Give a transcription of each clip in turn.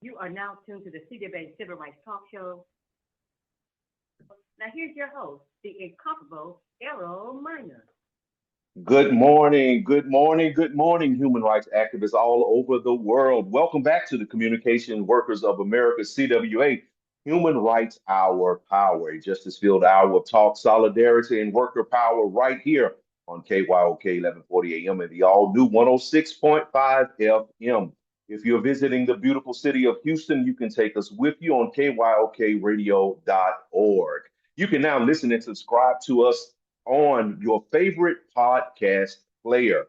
You are now tuned to the CWA Civil Rights Talk Show. Now, here's your host, the incomparable Errol Minor. Good morning, good morning, good morning, human rights activists all over the world. Welcome back to the Communication Workers of America, CWA, Human Rights Hour Power, a justice-filled hour of talk, solidarity, and worker power right here on KYOK 1140 AM and the all-new 106.5 FM. If you're visiting the beautiful city of Houston, you can take us with you on kyokradio.org. You can now listen and subscribe to us on your favorite podcast player.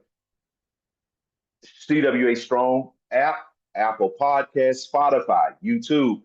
CWA Strong app, Apple Podcasts, Spotify, YouTube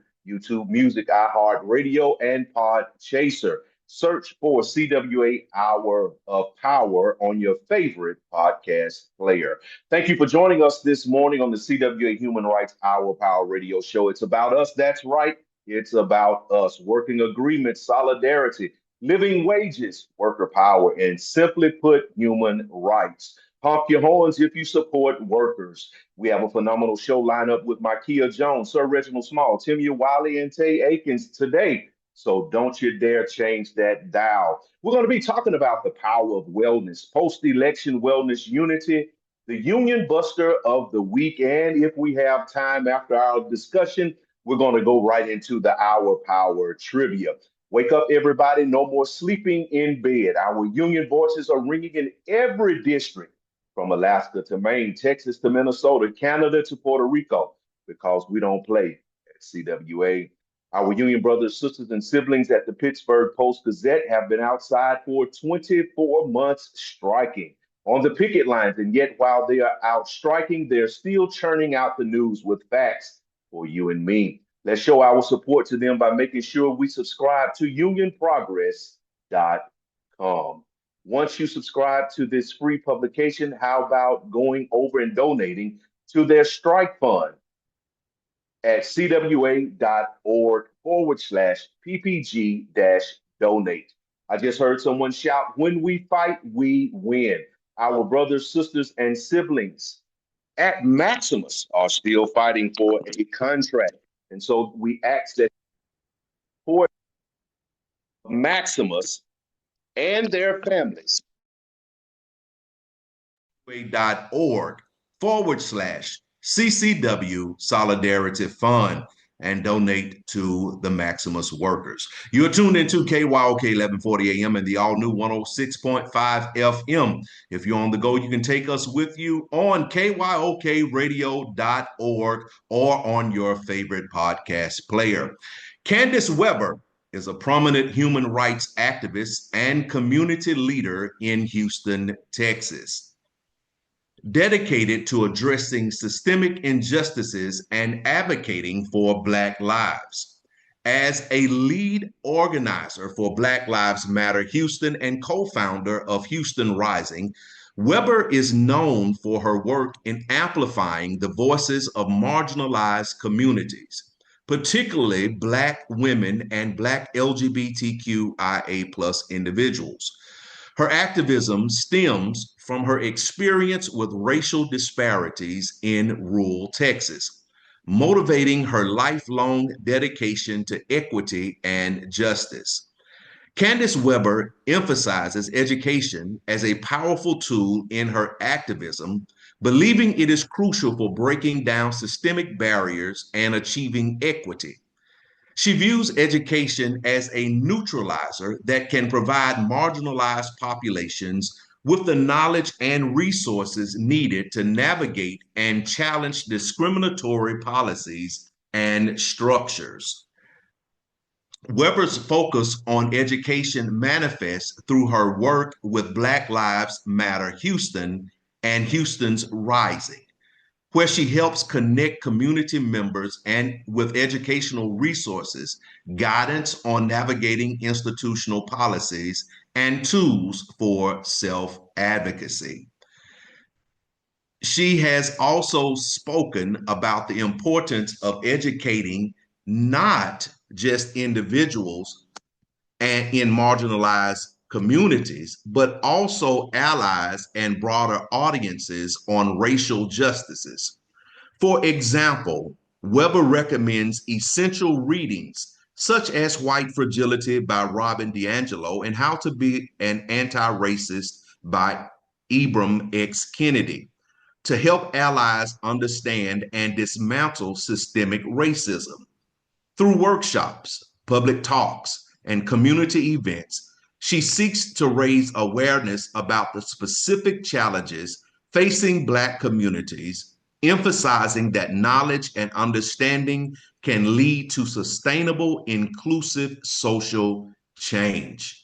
Music, iHeartRadio, and Pod Chaser. Search for CWA Hour of Power on your favorite podcast player. Thank you for joining us this morning on the CWA Human Rights Hour Power Radio Show. It's about us. That's right. It's about us. Working agreement, solidarity, living wages, worker power, and simply put, human rights. Honk your horns if you support workers. We have a phenomenal show lineup with Markia Jones, Sir Reginald Small, Timmy Wiley, and Tay Akins today. So don't you dare change that dial. We're going to be talking about the power of wellness, post-election wellness unity, the union buster of the week, and if we have time after our discussion, we're going to go right into the Hour Power trivia. Wake up, everybody. No more sleeping in bed. Our union voices are ringing in every district from Alaska to Maine, Texas to Minnesota, Canada to Puerto Rico, because we don't play at CWA. Our union brothers, sisters, and siblings at the Pittsburgh Post-Gazette have been outside for 24 months striking on the picket lines. And yet, while they are out striking, they're still churning out the news with facts for you and me. Let's show our support to them by making sure we subscribe to unionprogress.com. Once you subscribe to this free publication, how about going over and donating to their strike fund at cwa.org/ppg donate. I just heard someone shout, when we fight, we win. Our brothers, sisters, and siblings at Maximus are still fighting for a contract. And so we ask that for Maximus and their families. .org/CCW Solidarity Fund and donate to the Maximus workers. You're tuned into KYOK 1140 AM and the all-new 106.5 FM. If you're on the go, you can take us with you on kyokradio.org or on your favorite podcast player. Candace Weber is a prominent human rights activist and community leader in Houston, Texas, dedicated to addressing systemic injustices and advocating for Black lives. As a lead organizer for Black Lives Matter Houston and co-founder of Houston Rising, Weber is known for her work in amplifying the voices of marginalized communities, particularly Black women and Black LGBTQIA+ individuals. Her activism stems from her experience with racial disparities in rural Texas, motivating her lifelong dedication to equity and justice. Candace Weber emphasizes education as a powerful tool in her activism, believing it is crucial for breaking down systemic barriers and achieving equity. She views education as a neutralizer that can provide marginalized populations with the knowledge and resources needed to navigate and challenge discriminatory policies and structures. Weber's focus on education manifests through her work with Black Lives Matter Houston and Houston's Rising, where she helps connect community members and with educational resources, guidance on navigating institutional policies, and tools for self-advocacy. She has also spoken about the importance of educating not just individuals and in marginalized communities, but also allies and broader audiences on racial justices. For example, Weber recommends essential readings such as White Fragility by Robin DiAngelo and How to Be an Anti-Racist by Ibram X. Kennedy to help allies understand and dismantle systemic racism. Through workshops, public talks, and community events, she seeks to raise awareness about the specific challenges facing Black communities, emphasizing that knowledge and understanding can lead to sustainable, inclusive social change.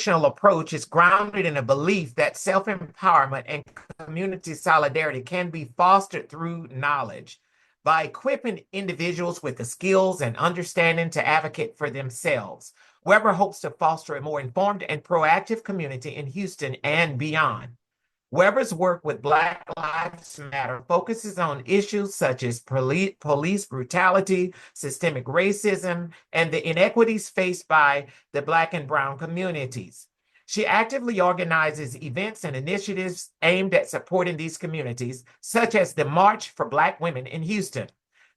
Approach is grounded in a belief that self-empowerment and community solidarity can be fostered through knowledge by equipping individuals with the skills and understanding to advocate for themselves. Weber hopes to foster a more informed and proactive community in Houston and beyond. Weber's work with Black Lives Matter focuses on issues such as police brutality, systemic racism, and the inequities faced by the Black and Brown communities. She actively organizes events and initiatives aimed at supporting these communities, such as the March for Black Women in Houston.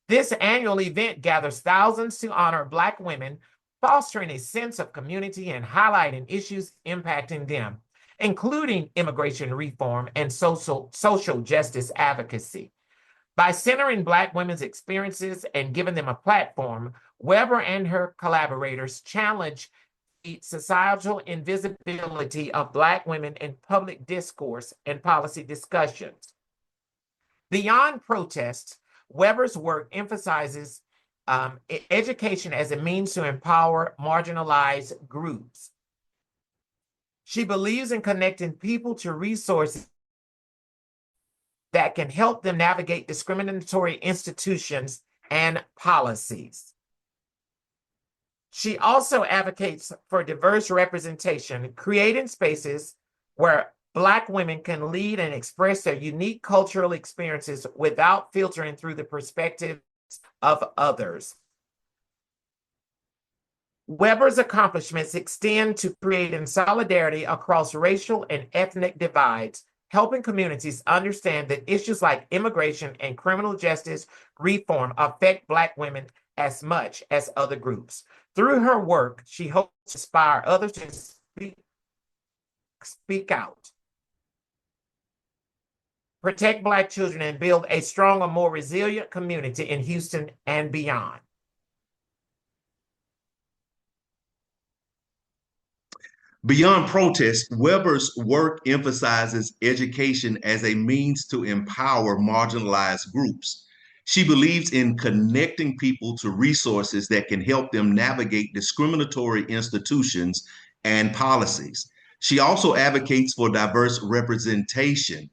This annual event gathers thousands to honor Black women, fostering a sense of community and highlighting issues impacting them, including immigration reform and social justice advocacy. By centering Black women's experiences and giving them a platform, Weber and her collaborators challenge the societal invisibility of Black women in public discourse and policy discussions. Beyond protests, Weber's work emphasizes education as a means to empower marginalized groups. She believes in connecting people to resources that can help them navigate discriminatory institutions and policies. She also advocates for diverse representation, creating spaces where Black women can lead and express their unique cultural experiences without filtering through the perspectives of others. Weber's accomplishments extend to creating solidarity across racial and ethnic divides, helping communities understand that issues like immigration and criminal justice reform affect Black women as much as other groups. Through her work, she hopes to inspire others to speak out, protect Black children, and build a stronger, more resilient community in Houston and beyond. Beyond protest, Weber's work emphasizes education as a means to empower marginalized groups. She believes in connecting people to resources that can help them navigate discriminatory institutions and policies. She also advocates for diverse representation,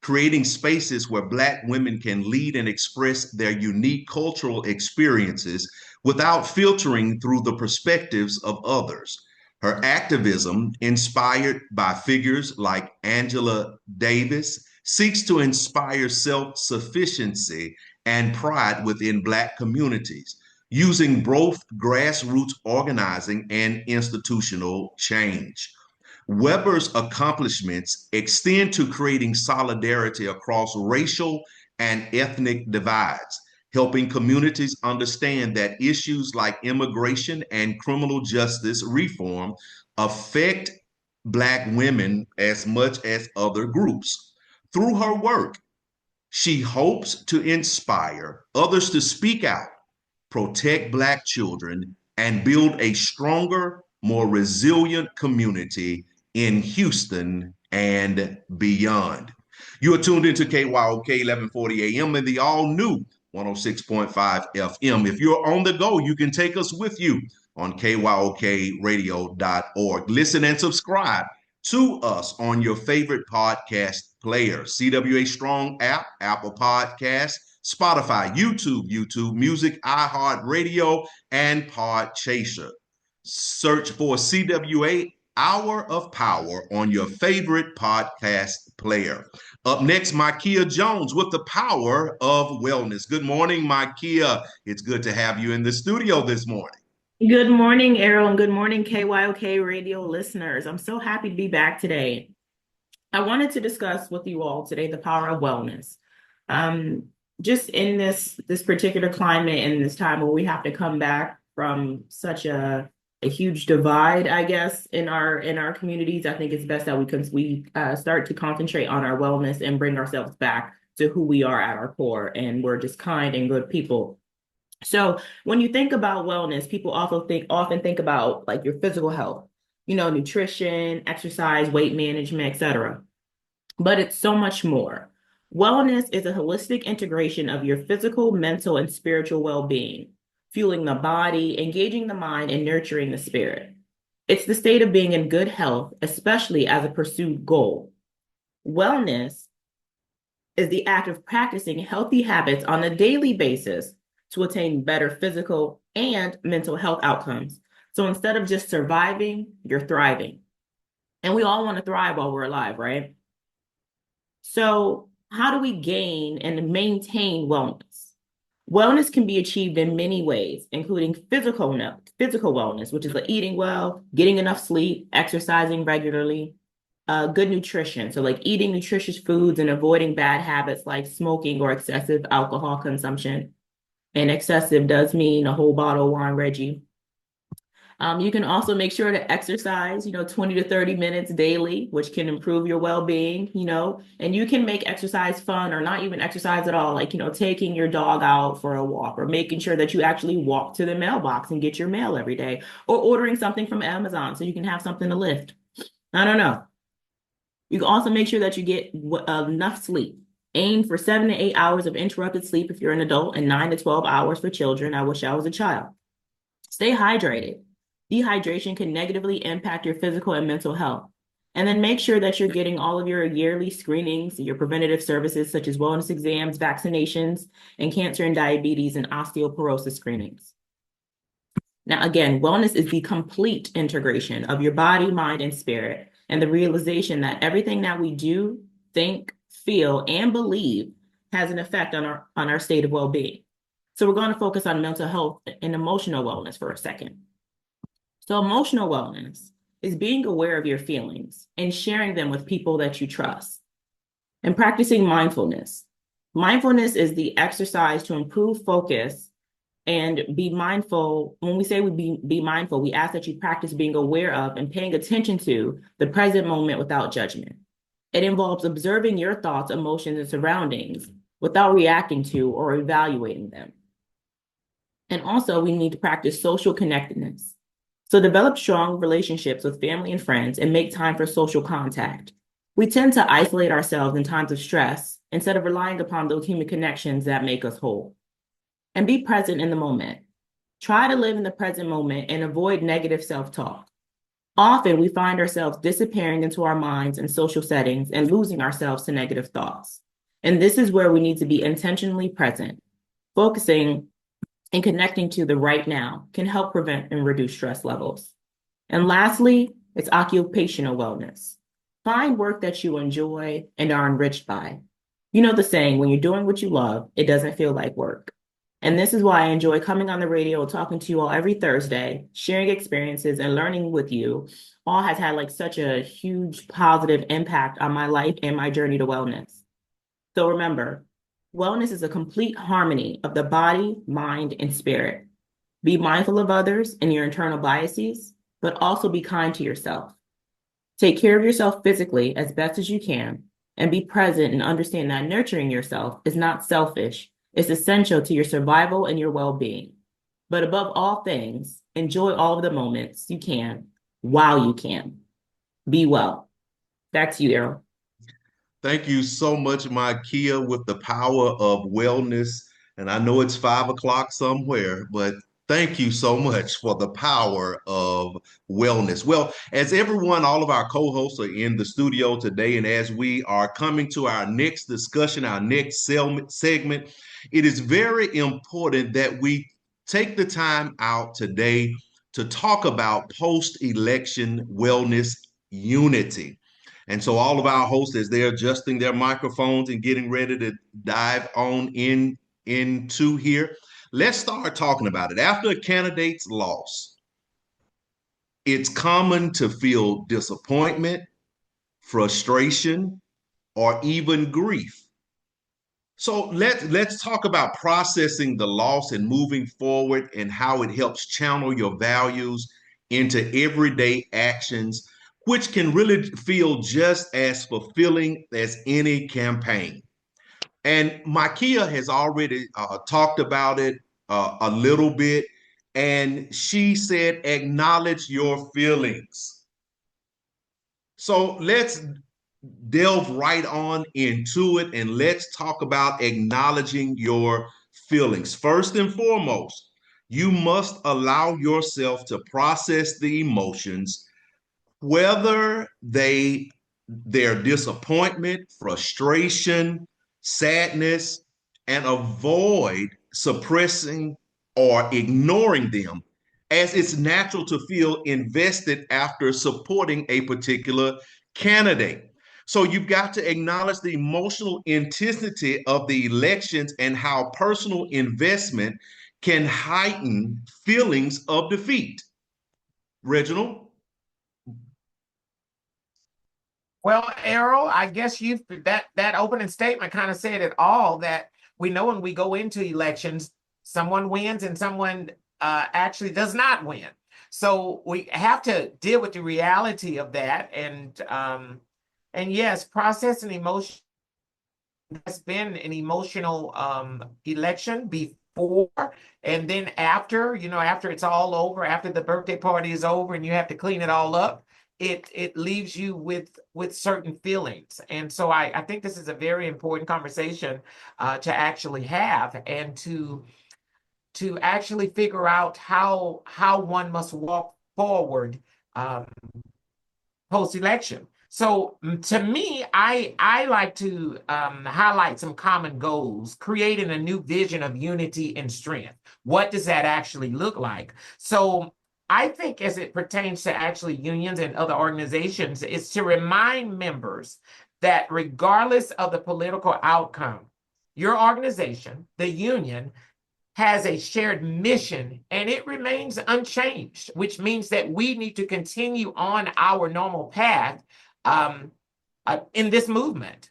creating spaces where Black women can lead and express their unique cultural experiences without filtering through the perspectives of others. Her activism, inspired by figures like Angela Davis, seeks to inspire self-sufficiency and pride within Black communities, using both grassroots organizing and institutional change. Weber's accomplishments extend to creating solidarity across racial and ethnic divides, helping communities understand that issues like immigration and criminal justice reform affect Black women as much as other groups. Through her work, she hopes to inspire others to speak out, protect Black children, and build a stronger, more resilient community in Houston and beyond. You are tuned into KYOK 1140 AM and the all-new 106.5 FM. If you're on the go, you can take us with you on kyokradio.org. Listen and subscribe to us on your favorite podcast player, CWA Strong app, Apple Podcasts, Spotify, YouTube Music, iHeartRadio, and Podchaser. Search for CWA Hour of Power on your favorite podcast player. Up next, Micaiah Jones with the Power of Wellness. Good morning, Micaiah. It's good to have you in the studio this morning. Good morning, Errol, and good morning, KYOK radio listeners. I'm so happy to be back today. I wanted to discuss with you all today the power of wellness. Just in this particular climate and this time where we have to come back from such a huge divide, I guess, in our communities, I think it's best that we start to concentrate on our wellness and bring ourselves back to who we are at our core, and we're just kind and good people. So when you think about wellness, people often think about like your physical health, nutrition, exercise, weight management, etc. But it's so much more. Wellness is a holistic integration of your physical, mental, and spiritual well-being, fueling the body, engaging the mind, and nurturing the spirit. It's the state of being in good health, especially as a pursued goal. Wellness is the act of practicing healthy habits on a daily basis to attain better physical and mental health outcomes. So instead of just surviving, you're thriving. And we all want to thrive while we're alive, right? So how do we gain and maintain wellness? Wellness can be achieved in many ways, including physical wellness, which is like eating well, getting enough sleep, exercising regularly, good nutrition. So like eating nutritious foods and avoiding bad habits like smoking or excessive alcohol consumption. And excessive does mean a whole bottle of wine, Reggie. You can also make sure to exercise, 20 to 30 minutes daily, which can improve your well-being, and you can make exercise fun or not even exercise at all, like, taking your dog out for a walk or making sure that you actually walk to the mailbox and get your mail every day, or ordering something from Amazon so you can have something to lift. I don't know. You can also make sure that you get enough sleep. Aim for 7 to 8 hours of interrupted sleep if you're an adult and 9 to 12 hours for children. I wish I was a child. Stay hydrated. Dehydration can negatively impact your physical and mental health. And then make sure that you're getting all of your yearly screenings, your preventative services such as wellness exams, vaccinations, and cancer and diabetes and osteoporosis screenings. Now, again, wellness is the complete integration of your body, mind, and spirit, and the realization that everything that we do, think, feel, and believe has an effect on our state of well-being. So we're going to focus on mental health and emotional wellness for a second. So emotional wellness is being aware of your feelings and sharing them with people that you trust, and practicing mindfulness. Mindfulness is the exercise to improve focus and be mindful. When we say be mindful, we ask that you practice being aware of and paying attention to the present moment without judgment. It involves observing your thoughts, emotions, and surroundings without reacting to or evaluating them. And also, we need to practice social connectedness. So develop strong relationships with family and friends and make time for social contact. We tend to isolate ourselves in times of stress instead of relying upon those human connections that make us whole. And be present in the moment. Try to live in the present moment and avoid negative self-talk. Often we find ourselves disappearing into our minds and social settings and losing ourselves to negative thoughts. And this is where we need to be intentionally present. Focusing and connecting to the right now can help prevent and reduce stress levels. And lastly, it's occupational wellness. Find work that you enjoy and are enriched by. You know the saying, when you're doing what you love, it doesn't feel like work. And this is why I enjoy coming on the radio, talking to you all every Thursday, sharing experiences and learning with you. All has had like such a huge positive impact on my life and my journey to wellness. So remember, wellness is a complete harmony of the body, mind, and spirit. Be mindful of others and your internal biases, but also be kind to yourself. Take care of yourself physically as best as you can, and be present and understand that nurturing yourself is not selfish. It's essential to your survival and your well-being. But above all things, enjoy all of the moments you can while you can. Be well. Back to you, Errol. Thank you so much, Micaiah, with the power of wellness. And I know it's 5 o'clock somewhere, but thank you so much for the power of wellness. Well, as everyone, all of our co-hosts are in the studio today, and as we are coming to our next discussion, our next segment, it is very important that we take the time out today to talk about post-election wellness unity. And so all of our hosts, as they're adjusting their microphones and getting ready to dive on into here, let's start talking about it. After a candidate's loss, it's common to feel disappointment, frustration, or even grief. So let's talk about processing the loss and moving forward and how it helps channel your values into everyday actions, which can really feel just as fulfilling as any campaign. And Makia has already talked about it a little bit, and she said, acknowledge your feelings. So let's delve right on into it and let's talk about acknowledging your feelings. First and foremost, you must allow yourself to process the emotions, whether their disappointment, frustration, sadness, and avoid suppressing or ignoring them, as it's natural to feel invested after supporting a particular candidate. So you've got to acknowledge the emotional intensity of the elections and how personal investment can heighten feelings of defeat. Reginald? Well, Errol, I guess you've that opening statement kind of said it all, that we know when we go into elections, someone wins and someone actually does not win. So we have to deal with the reality of that. And yes, process and emotion has been an emotional election before, and then after, after it's all over, after the birthday party is over and you have to clean it all up, it leaves you with certain feelings. And so I think this is a very important conversation to actually have, and to actually figure out how one must walk forward post-election. So to me, I like to highlight some common goals, creating a new vision of unity and strength. What does that actually look like? So I think as it pertains to actually unions and other organizations, is to remind members that regardless of the political outcome, your organization, the union, has a shared mission and it remains unchanged, which means that we need to continue on our normal path in this movement.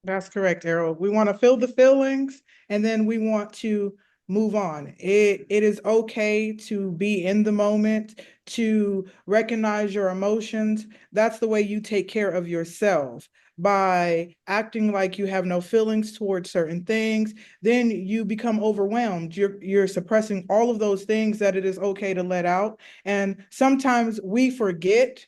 That's correct, Errol. We want to feel the feelings and then we want to move on. It is okay to be in the moment, to recognize your emotions. That's the way you take care of yourself. By acting like you have no feelings towards certain things, then you become overwhelmed. You're suppressing all of those things that it is okay to let out. And sometimes we forget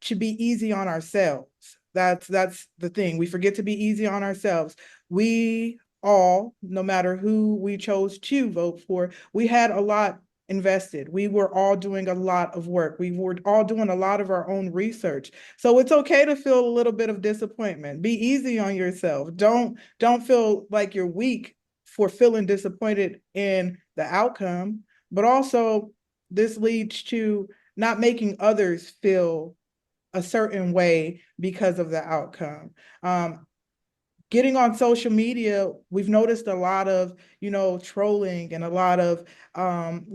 to be easy on ourselves. That's the thing. We forget to be easy on ourselves. We all, no matter who we chose to vote for, we had a lot invested. We were all doing a lot of work. We were all doing a lot of our own research. So it's okay to feel a little bit of disappointment. Be easy on yourself. Don't feel like you're weak for feeling disappointed in the outcome, but also this leads to not making others feel a certain way because of the outcome. Getting on social media, we've noticed a lot of, trolling and a lot of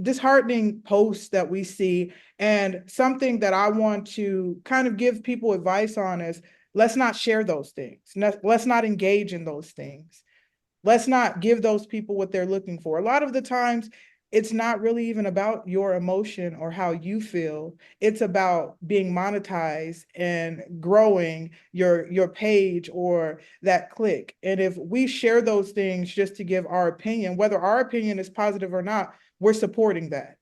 disheartening posts that we see. And something that I want to kind of give people advice on is, let's not share those things. Let's not engage in those things. Let's not give those people what they're looking for. A lot of the times, it's not really even about your emotion or how you feel. It's about being monetized and growing your page or that click. And if we share those things just to give our opinion, whether our opinion is positive or not, we're supporting that.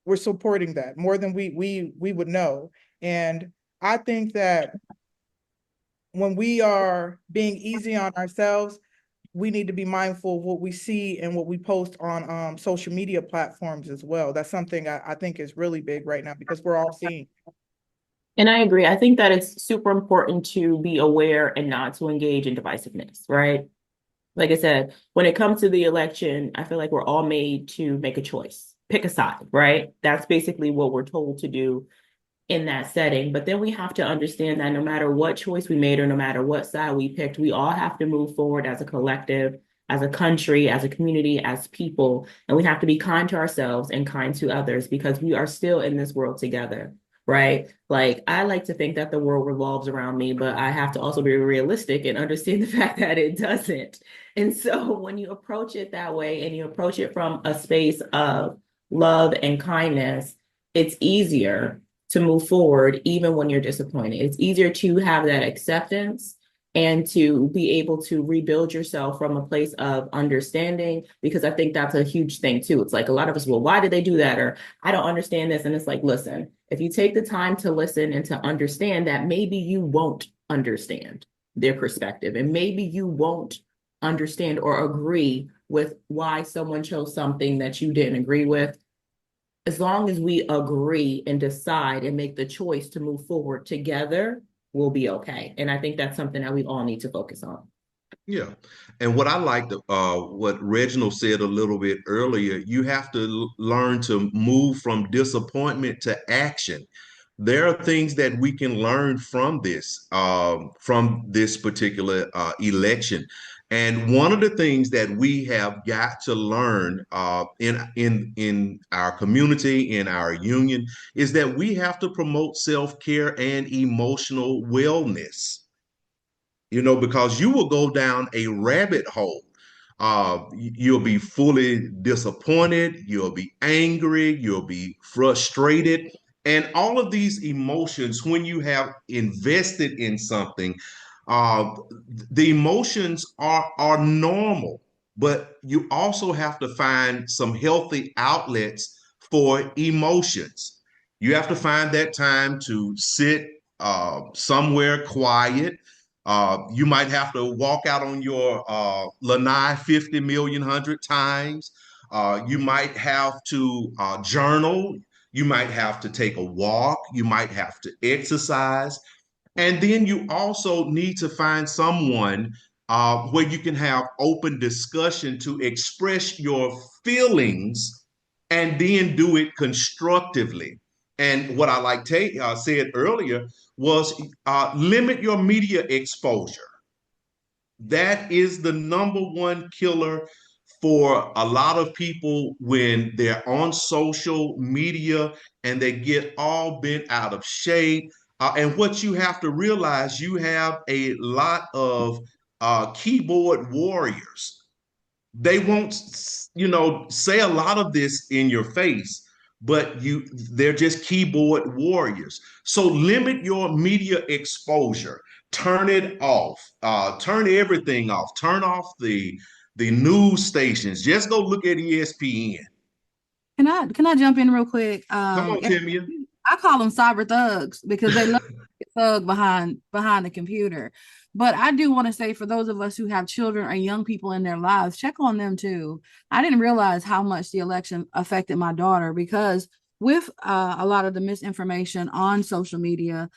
We're supporting that more than we would know. And I think that when we are being easy on ourselves, we need to be mindful of what we see and what we post on social media platforms as well. That's something I think is really big right now because we're all seeing. And I agree. I think that it's super important to be aware and not to engage in divisiveness, right? Like I said, when it comes to the election, I feel like we're all made to make a choice, pick a side, right? That's basically what we're told to do in that setting. But then we have to understand that no matter what choice we made or no matter what side we picked, we all have to move forward as a collective, as a country, as a community, as people. And we have to be kind to ourselves and kind to others because we are still in this world together. right? Like, I like to think that the world revolves around me, but I have to also be realistic and understand the fact that it doesn't. And so when you approach it that way and you approach it from a space of love and kindness, it's easier to move forward even when you're disappointed. It's easier to have that acceptance and to be able to rebuild yourself from a place of understanding, because I think that's a huge thing too. It's like a lot of us, well, why did they do that? Or I don't understand this. And it's like, listen, if you take the time to listen and to understand that, maybe you won't understand their perspective, and maybe you won't understand or agree with why someone chose something that you didn't agree with. As long as we agree and decide and make the choice to move forward together, we'll be okay. And I think that's something that we all need to focus on. Yeah. And what I liked, what Reginald said a little bit earlier, you have to learn to move from disappointment to action. There are things that we can learn from this particular election. And one of the things that we have got to learn in our community, in our union, is that we have to promote self-care and emotional wellness, because you will go down a rabbit hole. You'll be fully disappointed, you'll be angry, you'll be frustrated. And all of these emotions, when you have invested in something, uh, the emotions are normal, but you also have to find some healthy outlets for emotions. You have to find that time to sit somewhere quiet. You might have to walk out on your lanai 50 million 100 times. You might have to journal. You might have to take a walk. You might have to exercise. And then you also need to find someone where you can have open discussion to express your feelings and then do it constructively. And what I like said earlier was limit your media exposure. That is the number one killer for a lot of people when they're on social media and they get all bent out of shape. And what you have to realize, you have a lot of keyboard warriors. They won't, say a lot of this in your face, but they're just keyboard warriors. So limit your media exposure. Turn it off. Turn everything off. Turn off the news stations. Just go look at ESPN. Can I jump in real quick? Come on, Timmy. I call them cyber thugs because they love to thug behind the computer. But I do want to say, for those of us who have children or young people in their lives, check on them too. I didn't realize how much the election affected my daughter, because with a lot of the misinformation on social media,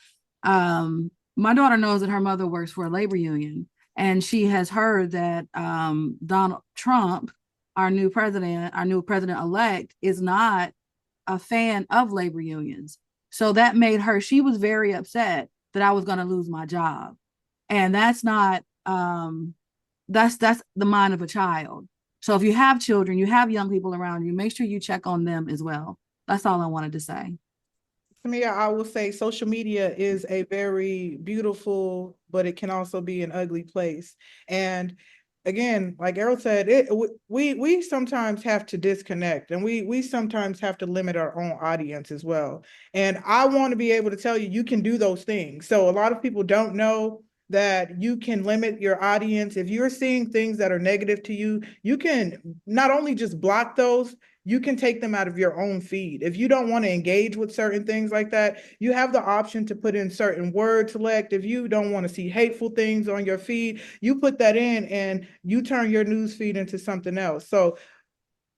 my daughter knows that her mother works for a labor union, and she has heard that Donald Trump, our new president-elect, is not a fan of labor unions. So that made she was very upset that I was going to lose my job. And that's not, that's the mind of a child. So if you have children, you have young people around you, make sure you check on them as well. That's all I wanted to say. To me, I will say social media is a very beautiful, but it can also be an ugly place. And again, like Errol said, we sometimes have to disconnect, and we sometimes have to limit our own audience as well. And I want to be able to tell you, you can do those things. So a lot of people don't know that you can limit your audience. If you're seeing things that are negative to you, you can not only just block those, you can take them out of your own feed. If you don't want to engage with certain things like that, you have the option to put in certain word select. If you don't want to see hateful things on your feed, you put that in and you turn your news feed into something else. So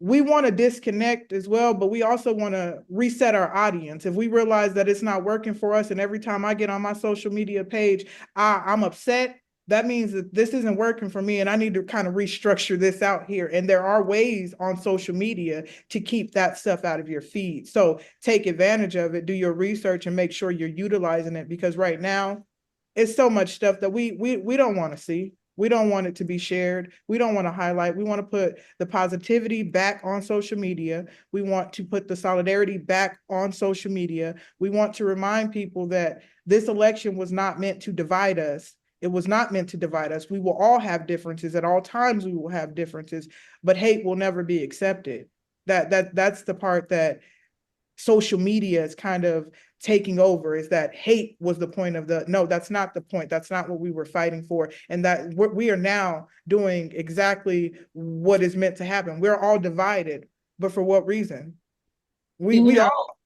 we want to disconnect as well, but we also want to reset our audience. If we realize that it's not working for us, and every time I get on my social media page, I'm upset, that means that this isn't working for me and I need to kind of restructure this out here. And there are ways on social media to keep that stuff out of your feed. So take advantage of it, do your research, and make sure you're utilizing it, because right now it's so much stuff that we don't want to see. We don't want it to be shared. We don't want to highlight. We want to put the positivity back on social media. We want to put the solidarity back on social media. We want to remind people that this election was not meant to divide us. It was not meant to divide us. We will all have differences. At all times, we will have differences, but hate will never be accepted. That's the part that social media is kind of taking over, is that hate was the point of no, that's not the point. That's not what we were fighting for. And that we are now doing exactly what is meant to happen. We're all divided, but for what reason? We all.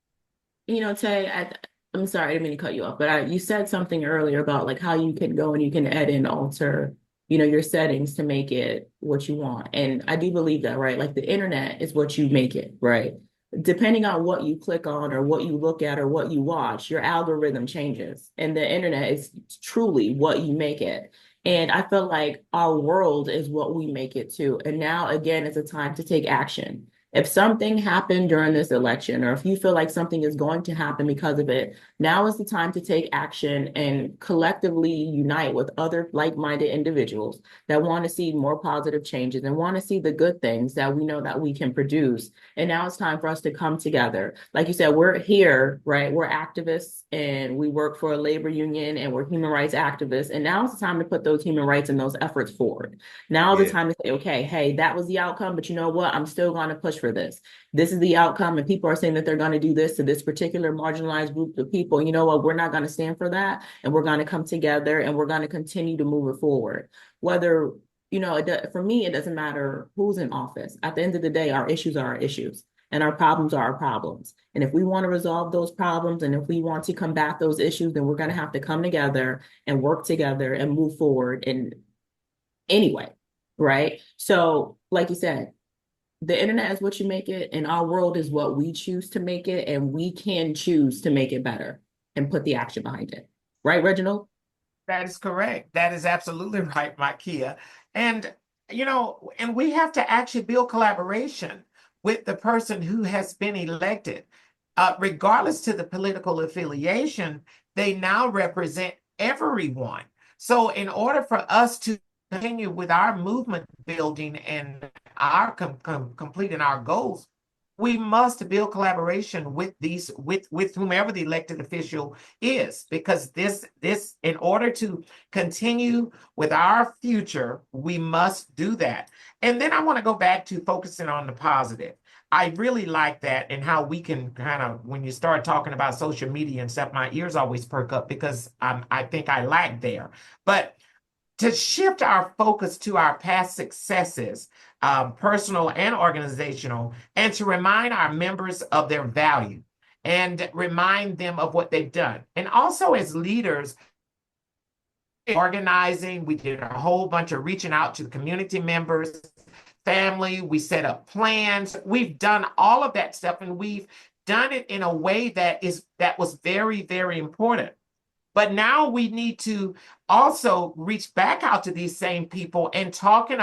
Tay, I'm sorry, I didn't mean to cut you off, but you said something earlier about like how you can go and you can edit and alter, your settings to make it what you want. And I do believe that, right? Like the internet is what you make it, right? Depending on what you click on or what you look at or what you watch, your algorithm changes. And the internet is truly what you make it. And I feel like our world is what we make it too. And now, again, it's a time to take action. If something happened during this election, or if you feel like something is going to happen because of it, now is the time to take action and collectively unite with other like-minded individuals that want to see more positive changes and want to see the good things that we know that we can produce. And now it's time for us to come together. Like you said, we're here, right? We're activists and we work for a labor union and we're human rights activists. And now it's the time to put those human rights and those efforts forward. Now the time to say, okay, hey, that was the outcome, but you know what? I'm still going to push for this. This is the outcome, and people are saying that they're going to do this to this particular marginalized group of people. You know what? We're not going to stand for that, and we're going to come together, and we're going to continue to move it forward. Whether, for me, it doesn't matter who's in office. At the end of the day, our issues are our issues, and our problems are our problems. And if we want to resolve those problems, and if we want to combat those issues, then we're going to have to come together and work together and move forward in any way, right? So, like you said, the internet is what you make it, and our world is what we choose to make it, and we can choose to make it better and put the action behind it. Right, Reginald? That is correct. That is absolutely right, Makia. And, and we have to actually build collaboration with the person who has been elected. Regardless to the political affiliation, they now represent everyone. So in order for us to continue with our movement building and our completing our goals, we must build collaboration with with whomever the elected official is, because this in order to continue with our future, we must do that. And then I want to go back to focusing on the positive. I really like that, and how we can kind of, when you start talking about social media and stuff, my ears always perk up because I think I lag there. But to shift our focus to our past successes, personal and organizational, and to remind our members of their value and remind them of what they've done. And also as leaders, organizing, we did a whole bunch of reaching out to the community members, family, we set up plans. We've done all of that stuff, and we've done it in a way that was very, very important. But now we need to also reach back out to these same people and talk to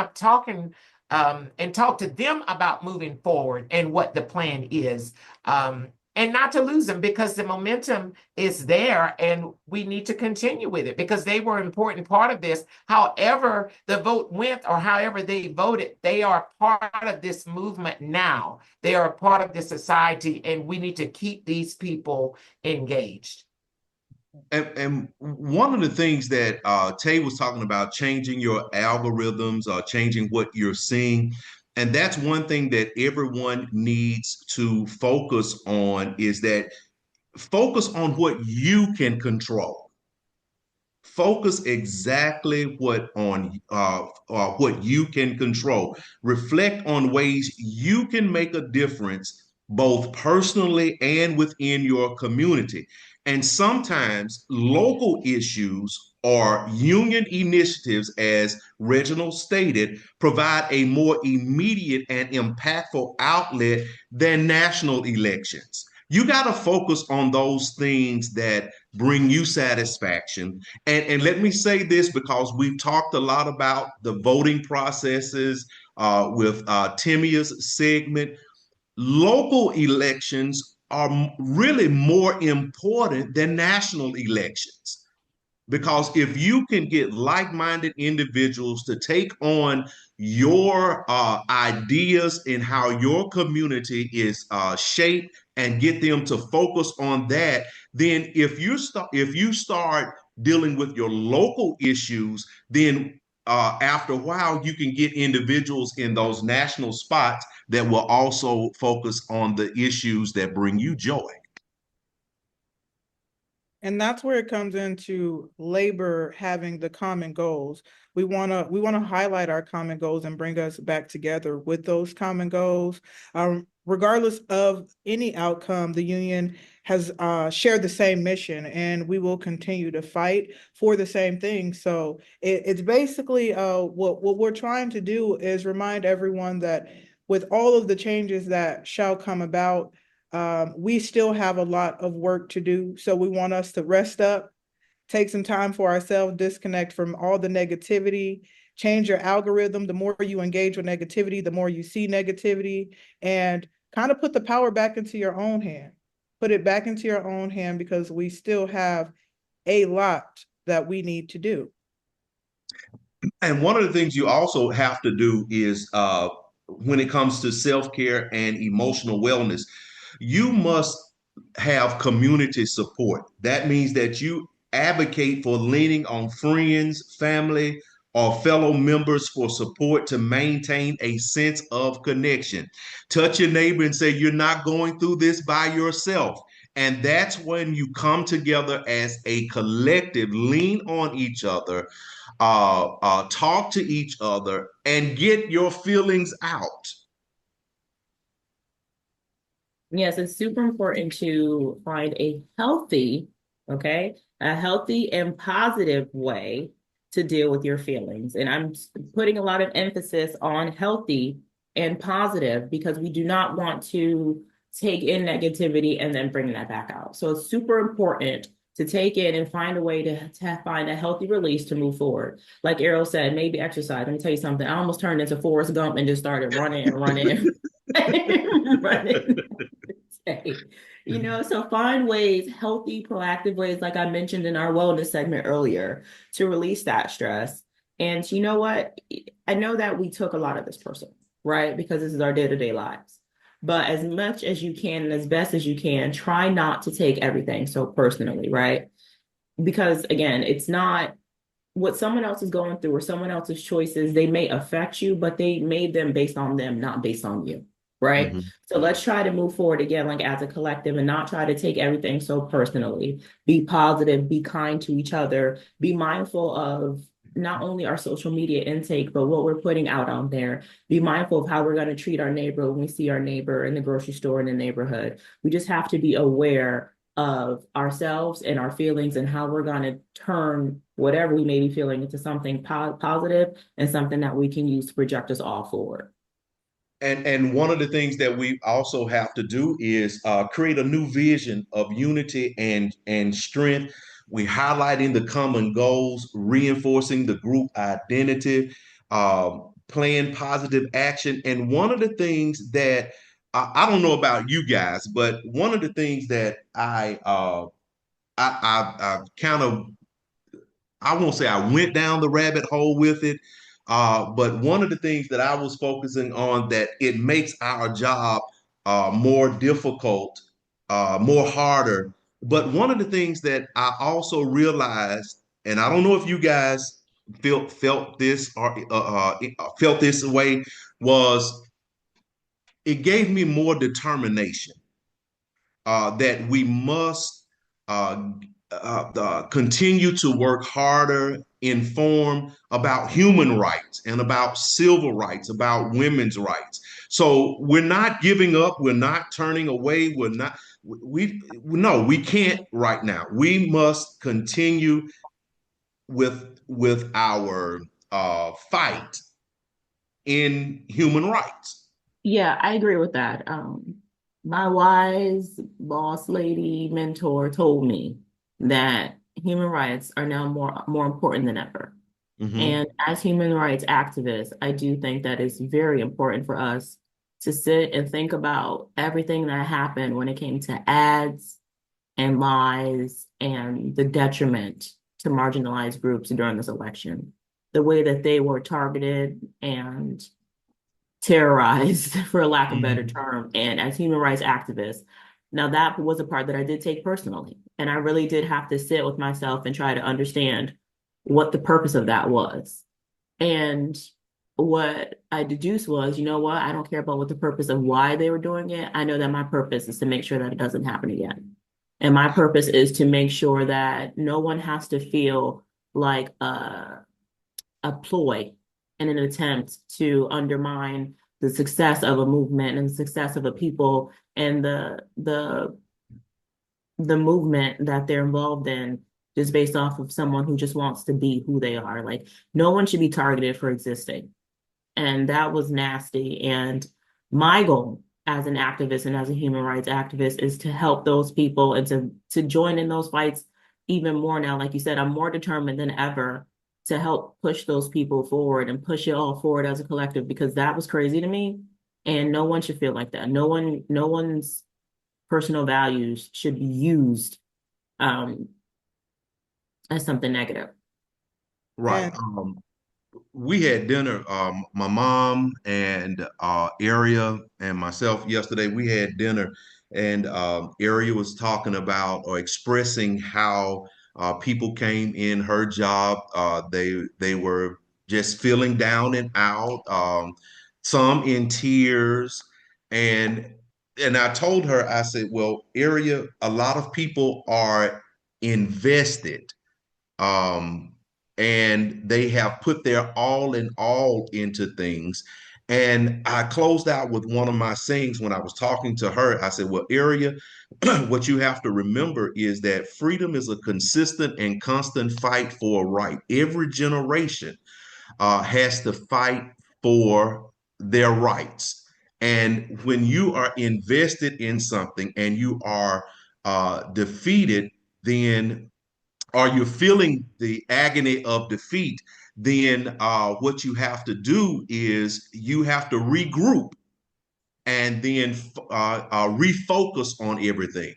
them about moving forward and what the plan is, and not to lose them, because the momentum is there and we need to continue with it, because they were an important part of this. However the vote went or however they voted, they are part of this movement now. They are a part of this society, and we need to keep these people engaged. And one of the things that Tay was talking about, changing your algorithms, changing what you're seeing. And that's one thing that everyone needs to focus on, is that focus on what you can control. Focus exactly on what you can control. Reflect on ways you can make a difference, both personally and within your community. And sometimes local issues or union initiatives, as Reginald stated, provide a more immediate and impactful outlet than national elections. You got to focus on those things that bring you satisfaction. And let me say this, because we've talked a lot about the voting processes with Timia's segment. Local elections are really more important than national elections. Because if you can get like-minded individuals to take on your ideas in how your community is shaped and get them to focus on that, then if you start dealing with your local issues, then after a while you can get individuals in those national spots that will also focus on the issues that bring you joy. And that's where it comes into labor having the common goals. We wanna highlight our common goals and bring us back together with those common goals. Regardless of any outcome, the union has shared the same mission, and we will continue to fight for the same thing. So it's basically what we're trying to do is remind everyone that with all of the changes that shall come about, we still have a lot of work to do. So we want us to rest up, take some time for ourselves, disconnect from all the negativity, change your algorithm. The more you engage with negativity, the more you see negativity, and kind of put the power back into your own hand. Put it back into your own hand, because we still have a lot that we need to do. And one of the things you also have to do is when it comes to self-care and emotional wellness, you must have community support. That means that you advocate for leaning on friends, family, or fellow members for support to maintain a sense of connection. Touch your neighbor and say, you're not going through this by yourself. And that's when you come together as a collective, lean on each other, talk to each other, and get your feelings out. Yes, it's super important to find a healthy and positive way to deal with your feelings. And I'm putting a lot of emphasis on healthy and positive, because we do not want to take in negativity and then bring that back out. So it's super important to take in and find a way to find a healthy release to move forward. Like Errol said, maybe exercise. Let me tell you something. I almost turned into Forrest Gump and just started running and running. Running. So find ways, healthy, proactive ways, like I mentioned in our wellness segment earlier, to release that stress. And you know what? I know that we took a lot of this personal, right? Because this is our day-to-day lives. But as much as you can and as best as you can, try not to take everything so personally, right? Because again, it's not what someone else is going through or someone else's choices. They may affect you, but they made them based on them, not based on you. Right. Mm-hmm. So let's try to move forward again, like as a collective, and not try to take everything so personally. Be positive, be kind to each other, be mindful of not only our social media intake, but what we're putting out on there. Be mindful of how we're going to treat our neighbor when we see our neighbor in the grocery store in the neighborhood. We just have to be aware of ourselves and our feelings and how we're going to turn whatever we may be feeling into something positive and something that we can use to project us all forward. And one of the things that we also have to do is create a new vision of unity and strength. We're highlighting the common goals, reinforcing the group identity, playing positive action. And one of the things that I don't know about you guys, but one of the things that I kind of, I won't say I went down the rabbit hole with it, but one of the things that I was focusing on, that it makes our job more difficult, more harder. But one of the things that I also realized, and I don't know if you guys felt this or felt this way, was it gave me more determination that we must continue to work harder, inform about human rights and about civil rights, about women's rights. So we're not giving up. We're not turning away. We can't right now. We must continue with our fight in human rights. Yeah, I agree with that. My wise boss lady mentor told me that human rights are now more important than ever. Mm-hmm. And as human rights activists, I do think that it's very important for us to sit and think about everything that happened when it came to ads and lies and the detriment to marginalized groups during this election. The way that they were targeted and terrorized, for lack of a better term, and as human rights activists. Now, that was a part that I did take personally, and I really did have to sit with myself and try to understand what the purpose of that was. And what I deduced was, you know what, I don't care about what the purpose of why they were doing it. I know that my purpose is to make sure that it doesn't happen again. And my purpose is to make sure that no one has to feel like a ploy in an attempt to undermine the success of a movement and the success of a people and the movement that they're involved in, just based off of someone who just wants to be who they are. Like, no one should be targeted for existing. And that was nasty. And my goal as an activist and as a human rights activist is to help those people and to join in those fights even more now. Like you said, I'm more determined than ever to help push those people forward and push it all forward as a collective, because that was crazy to me. And no one should feel like that. No one's personal values should be used as something negative. Right. We had dinner, my mom and Area and myself yesterday. We had dinner, and Area was talking about or expressing how people came in her job. They were just feeling down and out, some in tears, and I told her, I said, well, Area, a lot of people are invested. And they have put their all in all into things. And I closed out with one of my sayings when I was talking to her. I said, well, Area, what you have to remember is that freedom is a consistent and constant fight for a right. Every generation has to fight for their rights. And when you are invested in something and you are defeated, then or you're feeling the agony of defeat, then what you have to do is you have to regroup and then refocus on everything.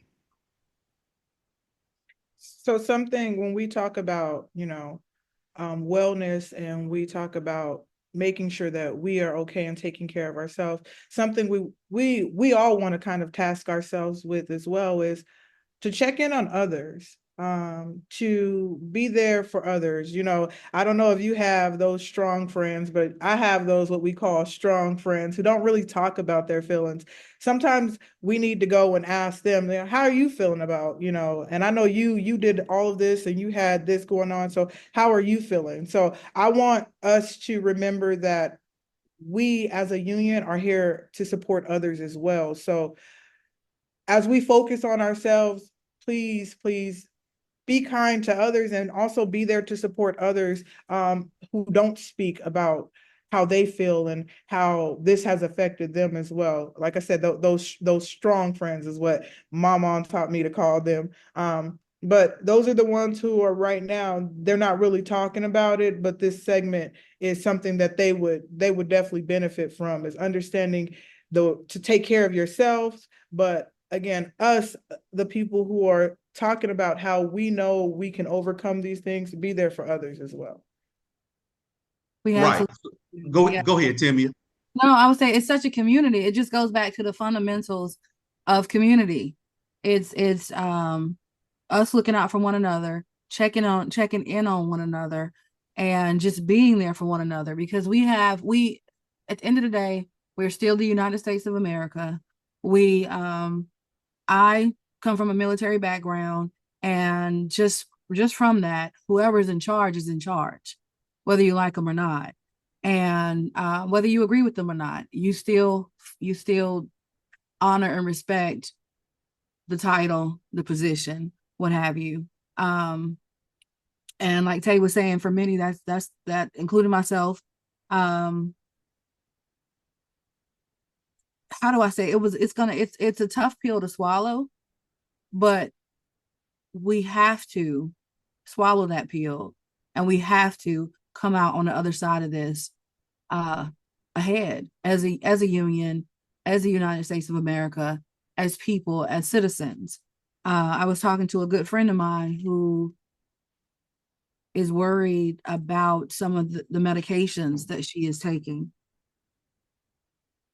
So something when we talk about, wellness, and we talk about making sure that we are okay and taking care of ourselves, something we all want to kind of task ourselves with as well is to check in on others, to be there for others. I don't know if you have those strong friends, but I have those what we call strong friends who don't really talk about their feelings. Sometimes we need to go and ask them, how are you feeling about, and I know you did all of this and you had this going on, so how are you feeling? So I want us to remember that we as a union are here to support others as well. So as we focus on ourselves, please be kind to others, and also be there to support others who don't speak about how they feel and how this has affected them as well. Like I said, those strong friends is what my mom taught me to call them. But those are the ones who are right now, they're not really talking about it, but this segment is something that they would definitely benefit from, is understanding to take care of yourselves. But again, us, the people who are talking about how we know we can overcome these things, be there for others as well. Right. Go ahead, Timmy. No, I would say it's such a community. It just goes back to the fundamentals of community. It's us looking out for one another, checking in on one another, and just being there for one another, because we at the end of the day, we're still the United States of America. I come from a military background, and just from that, whoever's in charge is in charge, whether you like them or not. And whether you agree with them or not, you still honor and respect the title, the position, what have you. And like Tay was saying, for many, that's including myself. How do I say it's a tough pill to swallow, but we have to swallow that pill, and we have to come out on the other side of this ahead as a union, as the United States of America, as people, as citizens. I was talking to a good friend of mine who is worried about some of the medications that she is taking,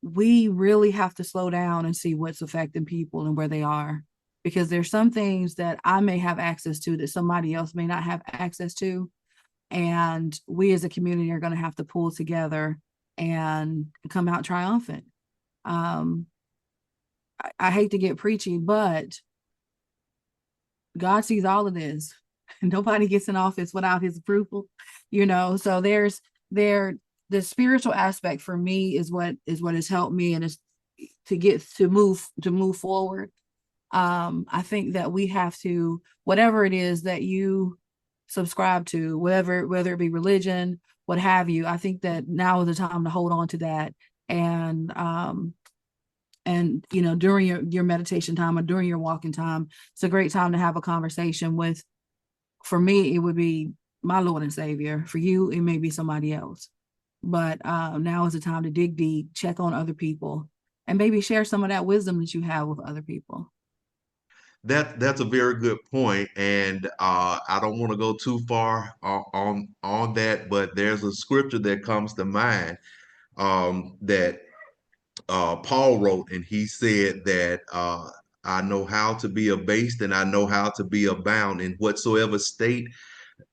we really have to slow down and see what's affecting people and where they are, because there's some things that I may have access to that somebody else may not have access to. And we as a community are going to have to pull together and come out triumphant. I hate to get preachy, but God sees all of this. Nobody gets in office without his approval, so the spiritual aspect for me is what has helped me, and is to move forward. I think that we have to, whatever it is that you subscribe to, whether it be religion, what have you, I think that now is the time to hold on to that. And during your meditation time or during your walking time, it's a great time to have a conversation with, for me, it would be my Lord and Savior. For you, it may be somebody else. But now is the time to dig deep, check on other people, and maybe share some of that wisdom that you have with other people. That's a very good point, and I don't want to go too far on that, but there's a scripture that comes to mind that Paul wrote, and he said that I know how to be abased and I know how to be abound, in whatsoever state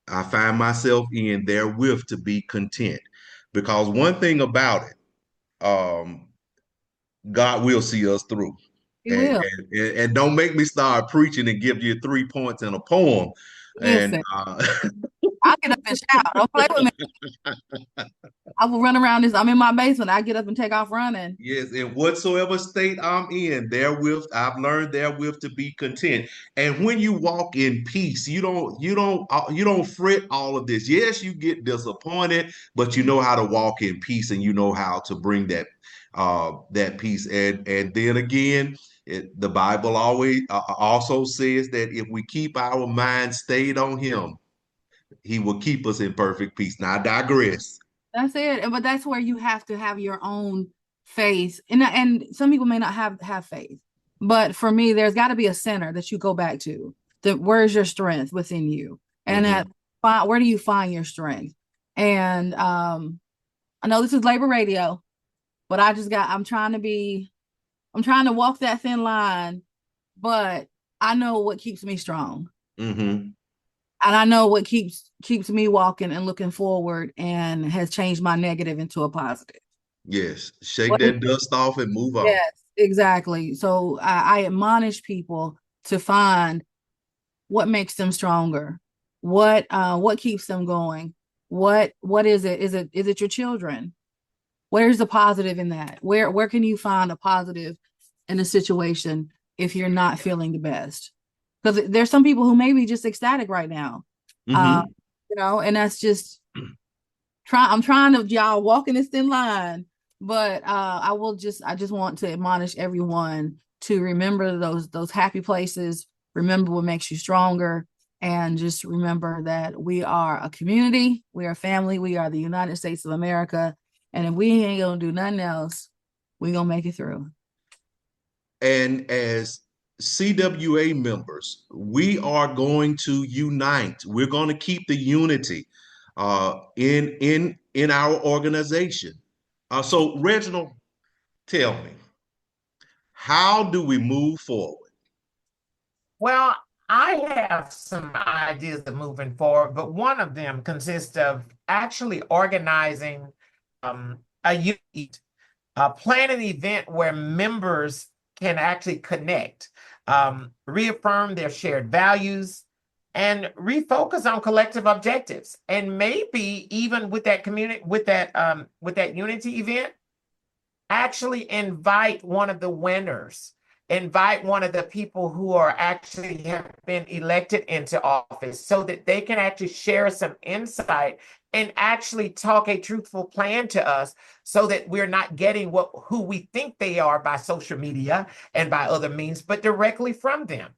I find myself in, therewith to be content. Because one thing about it, God will see us through. He will. And don't make me start preaching and give you 3 points in a poem. Listen, I'll get up and shout. Don't play with me. I will run around I'm in my basement. I get up and take off running. Yes, in whatsoever state I'm in, therewith I've learned therewith to be content. And when you walk in peace, you don't fret all of this. Yes, you get disappointed, but you know how to walk in peace, and you know how to bring that peace. And then again, the Bible always also says that if we keep our mind stayed on him, he will keep us in perfect peace. Now I digress. That's it. But that's where you have to have your own faith. And some people may not have faith. But for me, there's got to be a center that you go back to. Where's your strength within you? And where do you find your strength? And I know this is labor radio, but I'm trying to walk that thin line, but I know what keeps me strong. Mm-hmm. And I know what keeps me walking and looking forward, and has changed my negative into a positive. Yes. Shake that dust off and move on. Yes, exactly. So I admonish people to find what makes them stronger. What keeps them going? What is it? Is it your children? Where's the positive in that? Where can you find a positive in a situation if you're not feeling the best? Because there's some people who may be just ecstatic right now, and that's just I'm trying to, y'all, walk in this thin line. But I just want to admonish everyone to remember those happy places. Remember what makes you stronger, and just remember that we are a community, we are family, we are the United States of America, and if we ain't gonna do nothing else, we gonna make it through. And as CWA members, we are going to unite. We're going to keep the unity in our organization. So Reginald, tell me, how do we move forward? Well, I have some ideas of moving forward, but one of them consists of actually organizing a unit, plan an event where members can actually connect, reaffirm their shared values, and refocus on collective objectives. And maybe even with that community, with that unity event, actually invite one of the winners, invite one of the people who are actually have been elected into office, so that they can actually share some insight and actually talk a truthful plan to us, so that we're not getting who we think they are by social media and by other means, but directly from them.